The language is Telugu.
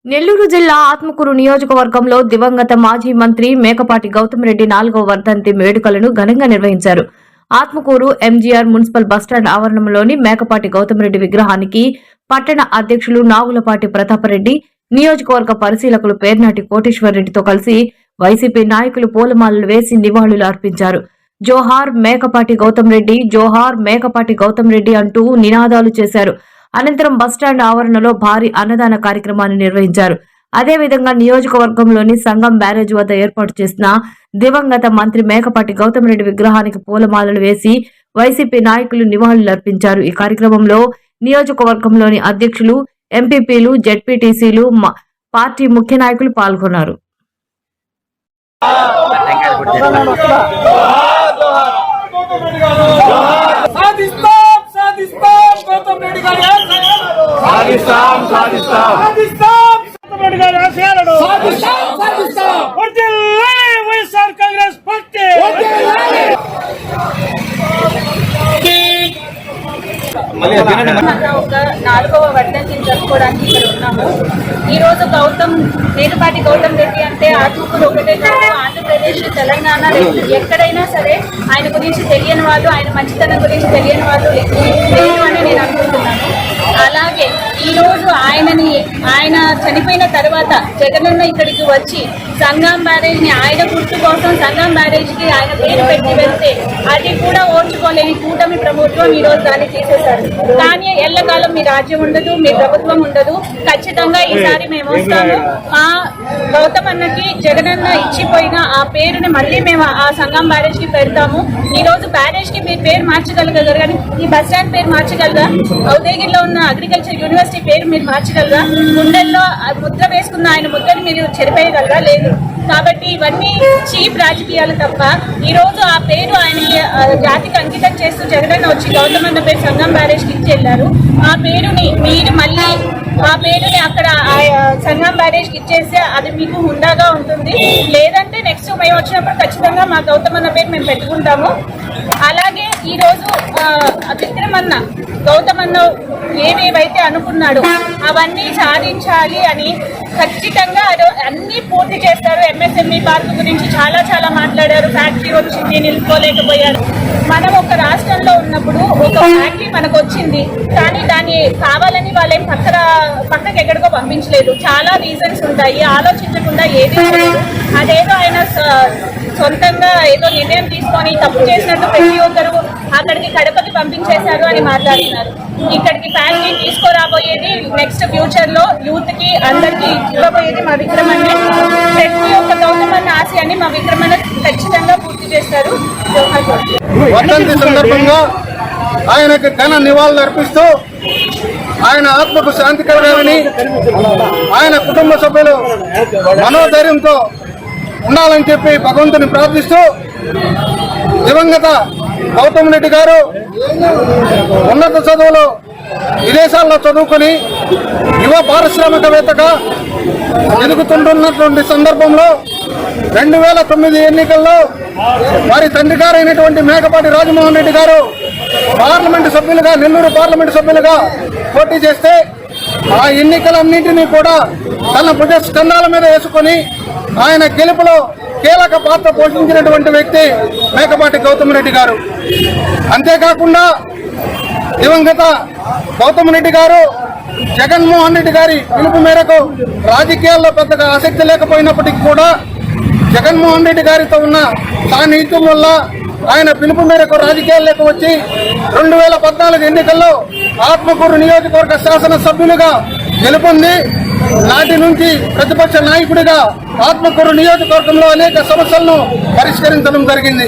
నెల్లూరు జిల్లా ఆత్మకూరు నియోజకవర్గంలో దివంగత మాజీ మంత్రి మేకపాటి గౌతమ్ రెడ్డి 4వ వర్ధంతి వేడుకలను ఘనంగా నిర్వహించారు. ఆత్మకూరు ఎంజీఆర్ మున్సిపల్ బస్టాండ్ ఆవరణంలోని మేకపాటి గౌతమ్ రెడ్డి విగ్రహానికి పట్టణ అధ్యక్షులు నాగులపాటి ప్రతాపరెడ్డి, నియోజకవర్గ పరిశీలకులు పేర్నాటి కోటేశ్వరరెడ్డితో కలిసి వైసీపీ నాయకులు పూలమాలలు వేసి నివాళులు అర్పించారు. జోహార్ మేకపాటి గౌతమ్ రెడ్డి, జోహార్ మేకపాటి గౌతమ్ రెడ్డి అంటూ నినాదాలు చేశారు. అనంతరం బస్టాండ్ ఆవరణలో భారీ అన్నదాన కార్యక్రమాన్ని నిర్వహించారు. అదేవిధంగా నియోజకవర్గంలోని సంగం బ్యారేజ్ వద్ద ఏర్పాటు చేసిన దివంగత మంత్రి మేకపాటి గౌతమ్ రెడ్డి విగ్రహానికి పూలమాలలు వేసి వైసీపీ నాయకులు నివాళులర్పించారు. ఈ కార్యక్రమంలో నియోజకవర్గంలోని అధ్యక్షులు, ఎంపీపీలు, జెడ్పీటీసీలు, పార్టీ ముఖ్య నాయకులు పాల్గొన్నారు. ఒక 4వ వర్ధంతిని జరుపుకోవడానికి ఇక్కడ ఉన్నాము. ఈ రోజు మేకపాటి గౌతమ్ రెడ్డి అంటే ఆత్మకూరు ఒకటే కాదు, ఆంధ్రప్రదేశ్, తెలంగాణ ఎక్కడైనా సరే ఆయన గురించి తెలియని వాళ్ళు, ఆయన మంచితనం గురించి తెలియని వాళ్ళు లేదు అని నేను అనుకుంటున్నాను. అలాగే ఈ రోజు ఆయన చనిపోయిన తర్వాత జగనన్న ఇక్కడికి వచ్చి సంగం బ్యారేజ్ ని ఆయన గుర్తు కోసం సంగం బ్యారేజ్ కి ఆయన పేరు పెట్టి వెళ్తే అది కూడా ఓర్చుకోలేని కూటమి ప్రభుత్వం ఈ రోజు దాన్ని తీసేశారు. కానీ ఎల్లకాలం మీ రాజ్యం ఉండదు, మీ ప్రభుత్వం ఉండదు. ఖచ్చితంగా ఈసారి మేము వస్తాము. ఆ గౌతమ్ అన్నకి జగనన్న ఇచ్చిపోయిన ఆ పేరుని మళ్ళీ మేము ఆ సంగం బ్యారేజ్ కి పెడతాము. ఈ రోజు బ్యారేజ్ కి మీరు పేరు మార్చగలగలరు, కానీ ఈ బస్ స్టాండ్ పేరు మార్చగలరా? ఉదయగిరిలో ఉన్న అగ్రికల్చర్ యూనివర్సిటీ పేరు మీరు మార్చగలరా? గుండెల్లో ముద్ర వేసుకున్న ఆయన ముద్రని మీరు చెరిపేయగలరా? లేదు. కాబట్టి ఇవన్నీ చీప్ రాజకీయాలు తప్ప ఈ రోజు ఆ పేరు ఆయనకి జాతికి అంకితం చేస్తూ జగనన్న వచ్చి గౌతమ్ అన్న పేరు సంగం బ్యారేజ్ కి ఇచ్చి వెళ్ళారు. ఆ పేరుని మీరు మళ్ళీ ఆ పేరుని అక్కడ సంగం బ్యారేజ్ కి ఇచ్చేస్తే అది మీకు హుందాగా ఉంటుంది. లేదంటే నెక్స్ట్ మేము వచ్చినప్పుడు ఖచ్చితంగా మా గౌతమ్ అన్న పేరు మేము పెట్టుకుంటాము. అలాగే ఈ రోజు విక్రమన్న గౌతమ్ అన్న ఏవేవైతే అనుకున్నాడో అవన్నీ సాధించాలి అని ఖచ్చితంగా అన్ని పూర్తి చేస్తారు. ఎంఎస్ఎంఈ పార్క్ గురించి చాలా మాట్లాడారు. ఫ్యాక్టరీ వచ్చింది, నిలుపుకోలేకపోయారు. మనం ఒక రాష్ట్రంలో ఉన్నప్పుడు ఒక ఫ్యాక్టరీ మనకు వచ్చింది, కానీ దాన్ని కావాలని వాళ్ళేం పక్కకి ఎక్కడికో పంపించలేదు. చాలా రీజన్స్ ఉంటాయి. ఆలోచించకుండా ఏది లేదు. అదేదో ఆయన సొంతంగా ఏదో నిర్ణయం తీసుకొని తప్పు చేసినట్టు ప్రతి ఒక్కరు అక్కడికి కడపకి పంపించేశారు అని మాట్లాడుతున్నారు. ఇక్కడికి ఫ్యాక్టరీ తీసుకురాబోయేది నెక్స్ట్ ఫ్యూచర్ లో యూత్ కి అందరికి ఇవ్వబోయేది మా విక్రమన్నే. ప్రతి ఒక్క గౌతమ్ అన్న ఆశయాన్ని మా విక్రమన్న ఖచ్చితంగా పూర్తి చేస్తారు. వర్ధంతి సందర్భంగా ఆయనకు ఘన నివాళులు అర్పిస్తూ ఆయన ఆత్మకు శాంతి కలగాలని, ఆయన కుటుంబ సభ్యులు మనోధైర్యంతో ఉండాలని చెప్పి భగవంతుని ప్రార్థిస్తూ, దివంగత గౌతమ్ రెడ్డి గారు ఉన్నత చదువులు విదేశాల్లో చదువుకొని యువ పారిశ్రామికవేత్తగా ఎదుగుతుంటున్నటువంటి సందర్భంలో 2009 ఎన్నికల్లో వారి తండ్రి గారైనటువంటి మేకపాటి రాజమోహన్ రెడ్డి గారు పార్లమెంటు సభ్యులుగా, నెల్లూరు పార్లమెంటు సభ్యులుగా పోటీ చేస్తే ఆ ఎన్నికలన్నింటినీ కూడా తన భుజ స్కంధాల మీద వేసుకొని ఆయన గెలుపులో కీలక పాత్ర పోషించినటువంటి వ్యక్తి మేకపాటి గౌతమ్ రెడ్డి గారు. అంతేకాకుండా దివంగత గౌతమ్ రెడ్డి గారు జగన్మోహన్ రెడ్డి గారి పిలుపు మేరకు రాజకీయాల్లో పెద్దగా ఆసక్తి లేకపోయినప్పటికీ కూడా జగన్మోహన్ రెడ్డి గారితో ఉన్న సాన్నిహిత్యం వల్ల ఆయన పిలుపు మేరకు రాజకీయాల్లోకి వచ్చి 2014 ఎన్నికల్లో ఆత్మకూరు నియోజకవర్గ శాసనసభ్యులుగా గెలుపొంది నాటి నుంచి ప్రతిపక్ష నాయకుడిగా ఆత్మకూరు నియోజకవర్గంలో అనేక సమస్యలను పరిష్కరించడం జరిగింది.